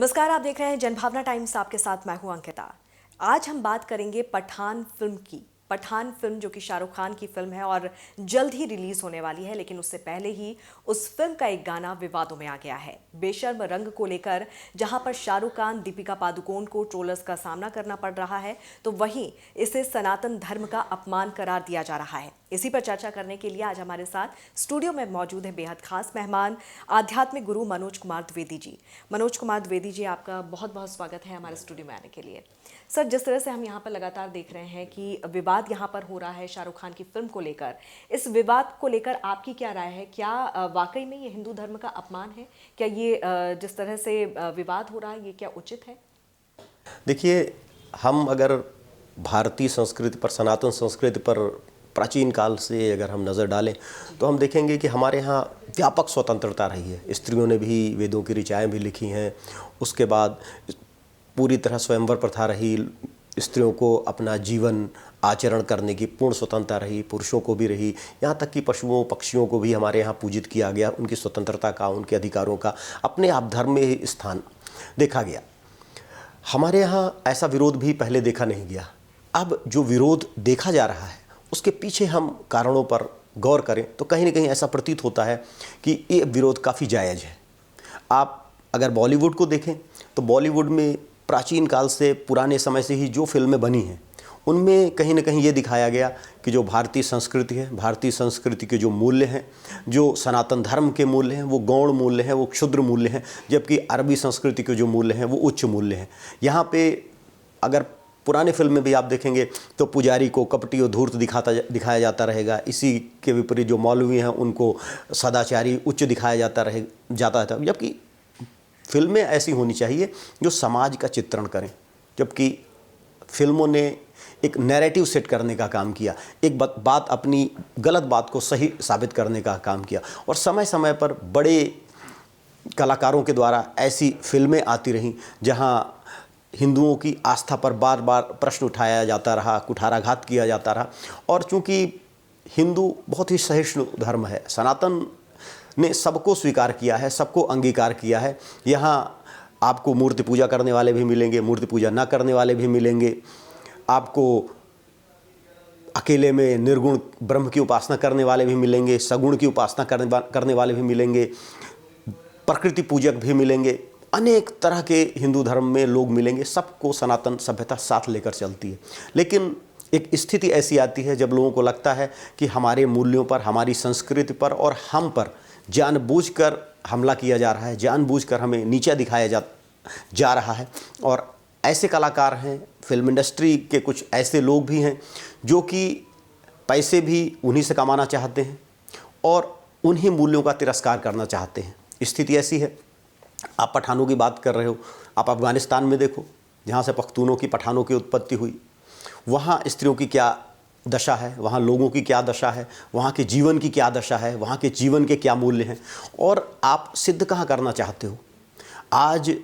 नमस्कार, आप देख रहे हैं जनभावना टाइम्स। आपके साथ मैं हूं अंकिता। आज हम बात करेंगे पठान फिल्म की। पठान फिल्म जो कि शाहरुख खान की फिल्म है और जल्द ही रिलीज होने वाली है, लेकिन उससे पहले ही उस फिल्म का एक गाना विवादों में आ गया है। बेशर्म रंग को लेकर जहां पर शाहरुख खान दीपिका पादुकोण को ट्रोलर्स का सामना करना पड़ रहा है, तो वहीं इसे सनातन धर्म का अपमान करार दिया जा रहा है। इसी पर चर्चा करने के लिए आज हमारे साथ स्टूडियो में मौजूद है बेहद खास मेहमान, आध्यात्मिक गुरु मनोज कुमार द्विवेदी जी। मनोज कुमार द्विवेदी जी, आपका बहुत बहुत स्वागत है हमारे स्टूडियो में आने के लिए। सर, जिस तरह से हम यहाँ पर लगातार देख रहे हैं कि विवाद यहाँ पर हो रहा है शाहरुख खान की फिल्म को लेकर, इस विवाद को लेकर आपकी क्या राय है? क्या वाकई में ये हिंदू धर्म का अपमान है? क्या ये जिस तरह से विवाद हो रहा है, ये क्या उचित है? देखिए, हम अगर भारतीय संस्कृति पर, सनातन संस्कृति पर प्राचीन काल से अगर हम नज़र डालें तो हम देखेंगे कि हमारे यहाँ व्यापक स्वतंत्रता रही है। स्त्रियों ने भी वेदों की ऋचाएँ भी लिखी हैं। उसके बाद पूरी तरह स्वयंवर प्रथा रही, स्त्रियों को अपना जीवन आचरण करने की पूर्ण स्वतंत्रता रही, पुरुषों को भी रही। यहाँ तक कि पशुओं पक्षियों को भी हमारे यहाँ पूजित किया गया, उनकी स्वतंत्रता का, उनके अधिकारों का अपने आप धर्म में ही स्थान देखा गया। हमारे यहाँ ऐसा विरोध भी पहले देखा नहीं गया। अब जो विरोध देखा जा रहा है उसके पीछे हम कारणों पर गौर करें तो कहीं ना कहीं ऐसा प्रतीत होता है कि ये विरोध काफ़ी जायज़ है। आप अगर बॉलीवुड को देखें तो बॉलीवुड में प्राचीन काल से, पुराने समय से ही जो फिल्में बनी हैं उनमें कहीं ना कहीं ये दिखाया गया कि जो भारतीय संस्कृति है, भारतीय संस्कृति के जो मूल्य हैं, जो सनातन धर्म के मूल्य हैं, वो गौण मूल्य हैं, वो क्षुद्र मूल्य हैं, जबकि अरबी संस्कृति के जो मूल्य हैं वो उच्च मूल्य हैं। यहाँ पे अगर पुराने फिल्म में भी आप देखेंगे तो पुजारी को कपटी और धूर्त दिखाया जाता रहेगा। इसी के विपरीत जो मौलवी हैं उनको सदाचारी, उच्च दिखाया जाता है। जबकि फिल्में ऐसी होनी चाहिए जो समाज का चित्रण करें, जबकि फिल्मों ने एक नैरेटिव सेट करने का काम किया, एक बात अपनी गलत बात को सही साबित करने का काम किया। और समय समय पर बड़े कलाकारों के द्वारा ऐसी फिल्में आती रहीं जहां हिंदुओं की आस्था पर बार बार प्रश्न उठाया जाता रहा, कुठाराघात किया जाता रहा। और चूंकि हिंदू बहुत ही सहिष्णु धर्म है, सनातन ने सबको स्वीकार किया है, सबको अंगीकार किया है। यहाँ आपको मूर्ति पूजा करने वाले भी मिलेंगे, मूर्ति पूजा ना करने वाले भी मिलेंगे, आपको अकेले में निर्गुण ब्रह्म की उपासना करने वाले भी मिलेंगे, सगुण की उपासना करने वाले भी मिलेंगे, प्रकृति पूजक भी मिलेंगे। अनेक तरह के हिंदू धर्म में लोग मिलेंगे। सबको सनातन सभ्यता साथ लेकर चलती है। लेकिन एक स्थिति ऐसी आती है जब लोगों को लगता है कि हमारे मूल्यों पर, हमारी संस्कृति पर और हम पर जानबूझकर हमला किया जा रहा है, जानबूझकर हमें नीचा दिखाया जा रहा है। और ऐसे कलाकार हैं, फिल्म इंडस्ट्री के कुछ ऐसे लोग भी हैं जो कि पैसे भी उन्हीं से कमाना चाहते हैं और उन्हीं मूल्यों का तिरस्कार करना चाहते हैं। स्थिति ऐसी है। आप पठानों की बात कर रहे हो, आप अफ़गानिस्तान में देखो जहाँ से पख्तूनों की, पठानों की उत्पत्ति हुई। वहाँ स्त्रियों की क्या दशा है, वहाँ लोगों की क्या दशा है, वहाँ के जीवन की क्या दशा है, वहाँ के जीवन के क्या मूल्य हैं, और आप सिद्ध कहाँ करना चाहते हो? आज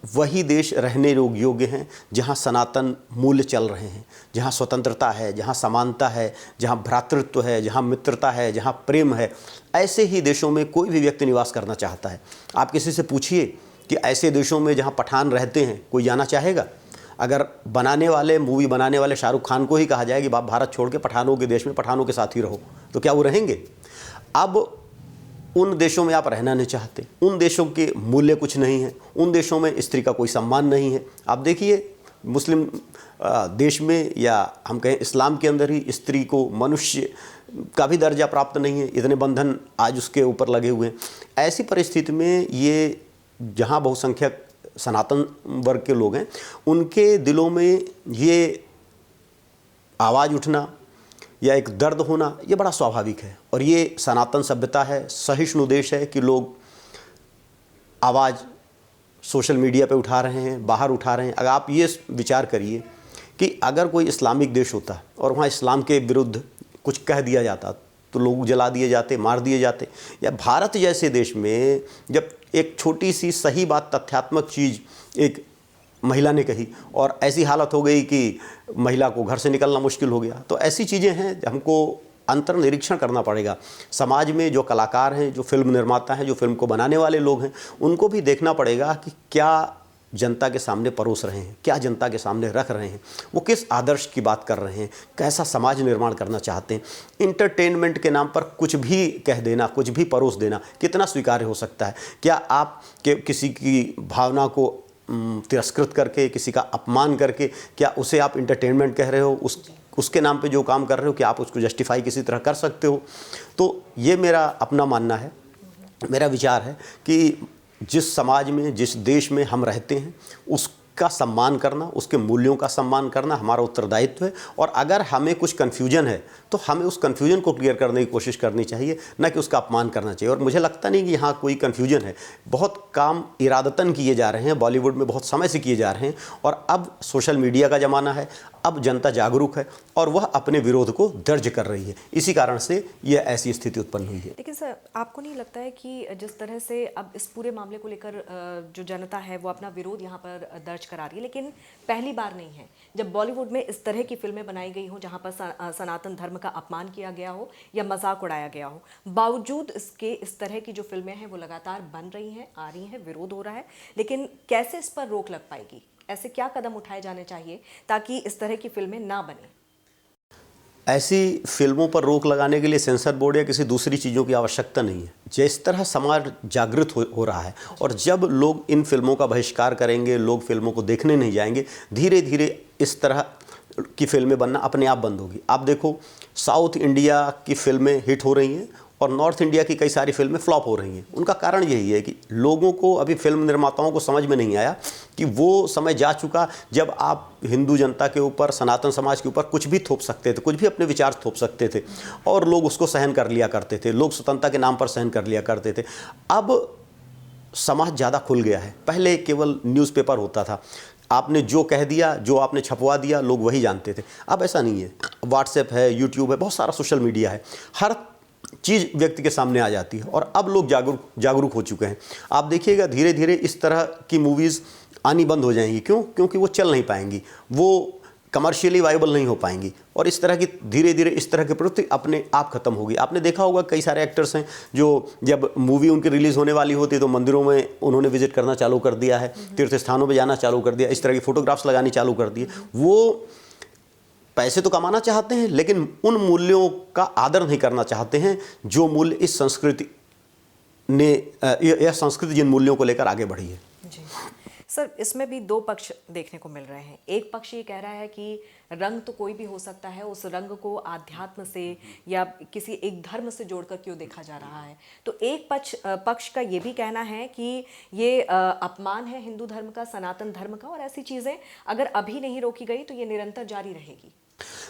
वही देश रहने योग्य हैं जहाँ सनातन मूल्य चल रहे हैं, जहाँ स्वतंत्रता है, जहाँ समानता है, जहाँ भ्रातृत्व है, जहाँ मित्रता है, जहाँ प्रेम है। ऐसे ही देशों में कोई भी व्यक्ति निवास करना चाहता है। आप किसी से पूछिए कि ऐसे देशों में जहाँ पठान रहते हैं कोई जाना चाहेगा? अगर मूवी बनाने वाले शाहरुख खान को ही कहा जाए कि आप भारत छोड़ के पठानों के देश में पठानों के साथ ही रहो, तो क्या वो रहेंगे? अब उन देशों में आप रहना नहीं चाहते, उन देशों के मूल्य कुछ नहीं हैं, उन देशों में स्त्री का कोई सम्मान नहीं है। आप देखिए मुस्लिम देश में, या हम कहें इस्लाम के अंदर ही, स्त्री को मनुष्य का भी दर्जा प्राप्त नहीं है। इतने बंधन आज उसके ऊपर लगे हुए हैं। ऐसी परिस्थिति में ये जहाँ बहुसंख्यक सनातन वर्ग के लोग हैं, उनके दिलों में ये आवाज़ उठना या एक दर्द होना, ये बड़ा स्वाभाविक है। और ये सनातन सभ्यता है, सहिष्णु देश है कि लोग आवाज़ सोशल मीडिया पे उठा रहे हैं, बाहर उठा रहे हैं। अगर आप ये विचार करिए कि अगर कोई इस्लामिक देश होता और वहाँ इस्लाम के विरुद्ध कुछ कह दिया जाता तो लोग जला दिए जाते, मार दिए जाते। या भारत जैसे देश में जब एक छोटी सी सही बात, तथ्यात्मक चीज़ एक महिला ने कही और ऐसी हालत हो गई कि महिला को घर से निकलना मुश्किल हो गया, तो ऐसी चीज़ें हैं हमको अंतर्निरीक्षण करना पड़ेगा। समाज में जो कलाकार हैं, जो फिल्म निर्माता हैं, जो फिल्म को बनाने वाले लोग हैं, उनको भी देखना पड़ेगा कि क्या जनता के सामने परोस रहे हैं, क्या जनता के सामने रख रहे हैं, वो किस आदर्श की बात कर रहे हैं, कैसा समाज निर्माण करना चाहते हैं। इंटरटेनमेंट के नाम पर कुछ भी कह देना, कुछ भी परोस देना कितना स्वीकार्य हो सकता है? क्या आप किसी की भावना को तिरस्कृत करके, किसी का अपमान करके, क्या उसे आप इंटरटेनमेंट कह रहे हो? उसके नाम पे जो काम कर रहे हो, क्या आप उसको जस्टिफाई किसी तरह कर सकते हो? तो ये मेरा अपना मानना है, मेरा विचार है कि जिस समाज में, जिस देश में हम रहते हैं, उसका सम्मान करना, उसके मूल्यों का सम्मान करना हमारा उत्तरदायित्व है। और अगर हमें कुछ कन्फ्यूजन है तो हमें उस कन्फ्यूजन को क्लियर करने की कोशिश करनी चाहिए, न कि उसका अपमान करना चाहिए। और मुझे लगता नहीं कि यहाँ कोई कन्फ्यूजन है। बहुत काम इरादतन किए जा रहे हैं, बॉलीवुड में बहुत समय से किए जा रहे हैं, और अब सोशल मीडिया का ज़माना है, अब जनता जागरूक है और वह अपने विरोध को दर्ज कर रही है। इसी कारण से यह ऐसी स्थिति उत्पन्न हुई है। लेकिन सर, आपको नहीं लगता है कि जिस तरह से अब इस पूरे मामले को लेकर जो जनता है वो अपना विरोध यहाँ पर दर्ज करा रही है, लेकिन पहली बार नहीं है जब बॉलीवुड में इस तरह की फिल्में बनाई गई हो जहाँ पर सनातन धर्म का अपमान किया गया हो या मजाक उड़ाया गया हो, बावजूद इसके इस तरह की जो फिल्में हैं वो लगातार बन रही हैं, आ रही हैं, विरोध हो रहा है। लेकिन कैसे इस पर रोक लग पाएगी? ऐसे क्या कदम उठाए जाने चाहिए ताकि इस तरह की फिल्में ना बने? ऐसी फिल्मों पर रोक लगाने के लिए सेंसर बोर्ड या किसी दूसरी चीज़ों की आवश्यकता नहीं है। जिस तरह समाज जागृत हो रहा है, और जब लोग इन फिल्मों का बहिष्कार करेंगे, लोग फिल्मों को देखने नहीं जाएंगे, धीरे धीरे इस तरह की फिल्में बनना अपने आप बंद होगी। आप देखो, साउथ इंडिया की फिल्में हिट हो रही हैं और नॉर्थ इंडिया की कई सारी फिल्में फ्लॉप हो रही हैं। उनका कारण यही है कि लोगों को, अभी फिल्म निर्माताओं को समझ में नहीं आया कि वो समय जा चुका जब आप हिंदू जनता के ऊपर, सनातन समाज के ऊपर कुछ भी थोप सकते थे, कुछ भी अपने विचार थोप सकते थे और लोग उसको सहन कर लिया करते थे। लोग स्वतंत्रता के नाम पर सहन कर लिया करते थे। अब समाज ज़्यादा खुल गया है। पहले केवल न्यूज़पेपर होता था, आपने जो कह दिया, जो आपने छपवा दिया, लोग वही जानते थे। अब ऐसा नहीं है। व्हाट्सएप है, यूट्यूब है, बहुत सारा सोशल मीडिया है, हर चीज़ व्यक्ति के सामने आ जाती है और अब लोग जागरूक हो चुके हैं। आप देखिएगा धीरे धीरे इस तरह की मूवीज़ आनी बंद हो जाएंगी। क्यों? क्योंकि वो चल नहीं पाएंगी, वो कमर्शियली वायबल नहीं हो पाएंगी, और इस तरह की धीरे धीरे इस तरह की प्रवृत्ति अपने आप खत्म होगी। आपने देखा होगा कई सारे एक्टर्स हैं जो जब मूवी उनकी रिलीज़ होने वाली होती है तो मंदिरों में उन्होंने विजिट करना चालू कर दिया है, तीर्थ स्थानों में जाना चालू कर दिया, इस तरह की फोटोग्राफ्स लगानी चालू कर दिए। वो पैसे तो कमाना चाहते हैं, लेकिन उन मूल्यों का आदर नहीं करना चाहते हैं जो मूल्य इस संस्कृति ने, यह संस्कृति जिन मूल्यों को लेकर आगे बढ़ी है। जी सर, इसमें भी दो पक्ष देखने को मिल रहे हैं। एक पक्ष ये कह रहा है कि रंग तो कोई भी हो सकता है, उस रंग को आध्यात्म से या किसी एक धर्म से जोड़कर क्यों देखा जा रहा है। तो एक पक्ष का ये भी कहना है कि ये अपमान है हिंदू धर्म का, सनातन धर्म का, और ऐसी चीज़ें अगर अभी नहीं रोकी गई तो ये निरंतर जारी रहेगी।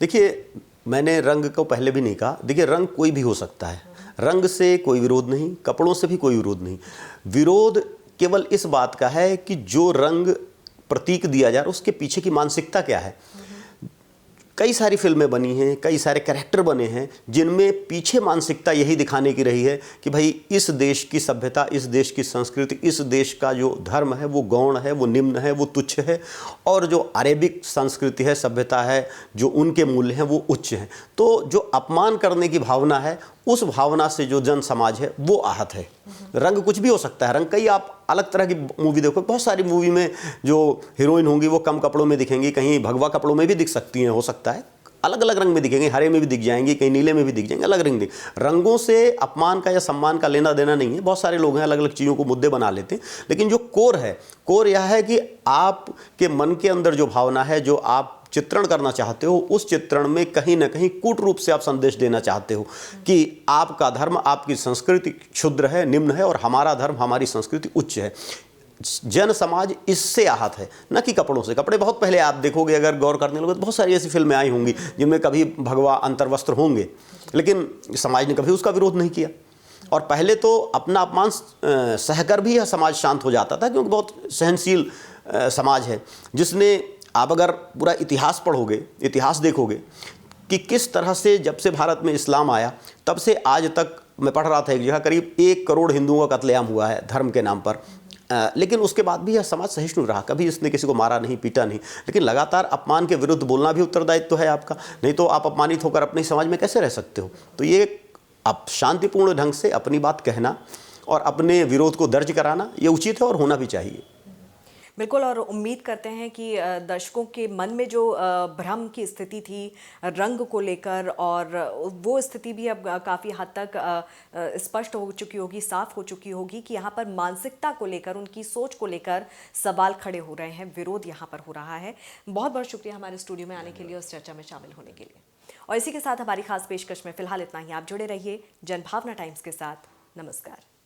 देखिए, मैंने रंग को पहले भी नहीं कहा। देखिए, रंग कोई भी हो सकता है, रंग से कोई विरोध नहीं, कपड़ों से भी कोई विरोध नहीं। विरोध केवल इस बात का है कि जो रंग प्रतीक दिया जा रहा है उसके पीछे की मानसिकता क्या है। कई सारी फिल्में बनी हैं, कई सारे कैरेक्टर बने हैं जिनमें पीछे मानसिकता यही दिखाने की रही है कि भाई इस देश की सभ्यता, इस देश की संस्कृति, इस देश का जो धर्म है वो गौण है, वो निम्न है, वो तुच्छ है, और जो अरेबिक संस्कृति है, सभ्यता है, जो उनके मूल्य हैं वो उच्च हैं। तो जो अपमान करने की भावना है, उस भावना से जो जन समाज है वो आहत है। रंग कुछ भी हो सकता है। रंग कई, आप अलग तरह की मूवी देखो, बहुत सारी मूवी में जो हीरोइन होंगी वो कम कपड़ों में दिखेंगी, कहीं भगवा कपड़ों में भी दिख सकती हैं, हो सकता है अलग अलग रंग में दिखेंगे, हरे में भी दिख जाएंगी, कहीं नीले में भी दिख जाएंगे, अलग रंग दिख। रंगों से अपमान का या सम्मान का लेना देना नहीं है। बहुत सारे लोग हैं अलग अलग चीज़ों को मुद्दे बना लेते हैं, लेकिन जो कोर है, कोर यह है कि आपके मन के अंदर जो भावना है, जो आप चित्रण करना चाहते हो, उस चित्रण में कहीं ना कहीं कूट रूप से आप संदेश देना चाहते हो कि आपका धर्म, आपकी संस्कृति क्षुद्र है, निम्न है, और हमारा धर्म, हमारी संस्कृति उच्च है। जन समाज इससे आहत है, न कि कपड़ों से। कपड़े बहुत पहले, आप देखोगे अगर गौर करने लोगे तो बहुत सारी ऐसी फिल्में आई होंगी जिनमें कभी भगवा अंतर्वस्त्र होंगे, लेकिन समाज ने कभी उसका विरोध नहीं किया। और पहले तो अपना अपमान सहकर भी यह समाज शांत हो जाता था, क्योंकि बहुत सहनशील समाज है, जिसने, आप अगर पूरा इतिहास पढ़ोगे, इतिहास देखोगे कि किस तरह से जब से भारत में इस्लाम आया तब से आज तक, मैं पढ़ रहा था एक जगह, करीब 1 करोड़ हिंदुओं का कत्लेआम हुआ है धर्म के नाम पर। लेकिन उसके बाद भी यह समाज सहिष्णु रहा, कभी इसने किसी को मारा नहीं, पीटा नहीं। लेकिन लगातार अपमान के विरुद्ध बोलना भी उत्तरदायित्व है आपका, नहीं तो आप अपमानित होकर अपने समाज में कैसे रह सकते हो। तो ये आप शांतिपूर्ण ढंग से अपनी बात कहना और अपने विरोध को दर्ज कराना, ये उचित है और होना भी चाहिए। बिल्कुल, और उम्मीद करते हैं कि दर्शकों के मन में जो भ्रम की स्थिति थी रंग को लेकर, और वो स्थिति भी अब काफ़ी हद तक स्पष्ट हो चुकी होगी, साफ हो चुकी होगी कि यहाँ पर मानसिकता को लेकर, उनकी सोच को लेकर सवाल खड़े हो रहे हैं, विरोध यहाँ पर हो रहा है। बहुत बहुत शुक्रिया हमारे स्टूडियो में आने के लिए, उस चर्चा में शामिल होने के लिए। और इसी के साथ हमारी खास पेशकश में फिलहाल इतना ही। आप जुड़े रहिए जनभावना टाइम्स के साथ। नमस्कार।